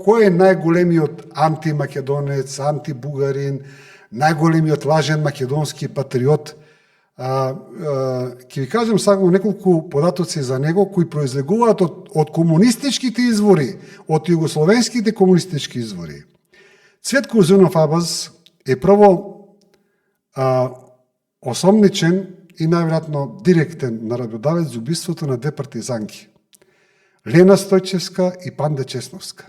Кој е најголемиот антимакедонец, антибугарин, најголемиот лажен македонски патриот? Ќе ви кажам само неколку податоци за него кои произлегуваат од комунистичките извори, од југословенските комунистички извори. Цветко Узунов Абаз е прво осомничен и најверојатно директен наредбодавец за убиството на две партизанки. Лена Стојчевска и Панда Чесновска.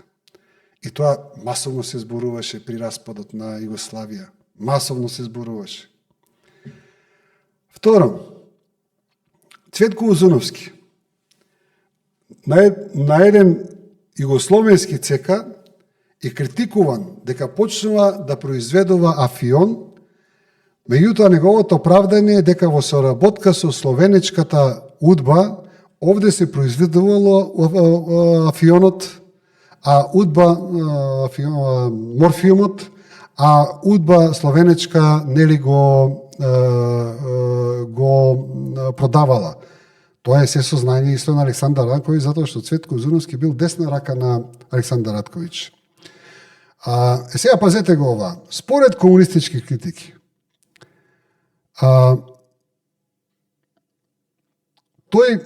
И тоа масовно се зборуваше при распадот на Југославија. Масовно се зборуваше. Второ, Цветко Узуновски. На еден југословенски ЦК е критикуван дека почнува да произведува афион, меѓутоа неговото оправдание е дека во соработка со словенечката УДБА овде се произведувало афионот, а УДБА морфиумот, а УДБА словенечка нели го продавала. Тоа е се сознање исто на Александар Ратковиќ, затоа што Цветко Узуновски бил десна рака на Александар Ратковиќ. Сега пазете го ова. Според комунистички критики, тој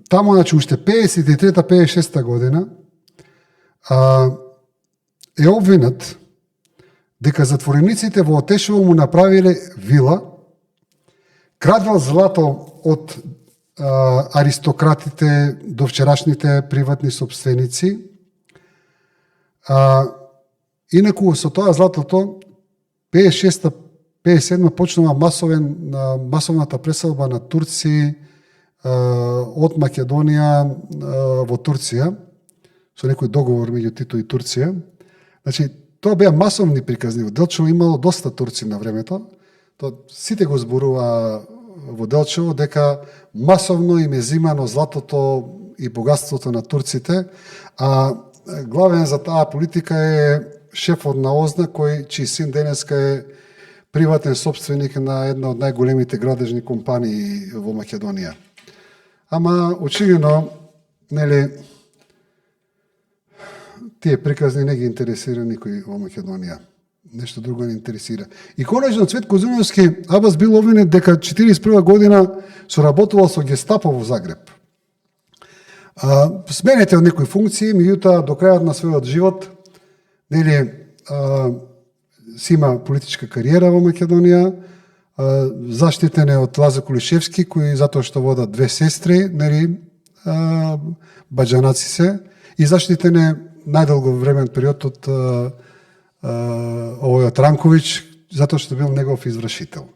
таму, значи, уште 53-56 година, е обвинат дека затворениците во Отешево му направиле вила, крадвал злато од аристократите до вчерашните приватни собственици. Инаку со тоа златото 56-57 почнува масовната преселба на турци од Македонија во Турција, со некој договор меѓу Тито и Турција. Значи, тоа беа масовни приказни. Во Делчево имало доста турци на времето. Сите го зборува во Делчево дека масовно им е зимано златото и богатството на турците, а главен за таа политика е шефот на ОЗНА, чиј син денеска е приватен собственик на една од најголемите градежни компании во Македонија. Ама, очигледно, нели, тие приказни не ги интересира никој во Македонија. Нешто друго не интересира. И конечно, Цветко Узуновски Абаз бил обвинет дека 1941 година соработувал со Гестапо во Загреб. Сменете од некои функции, меѓутоа до крајот на својот живот, нели, си има политичка кариера во Македонија, заштитен е од Лазар Кулишевски, кои затоа што водат две сестри, нели, баџанаци се, и заштитен е најдолго времен период од овој Ранковиќ, затоа што бил негов извршител.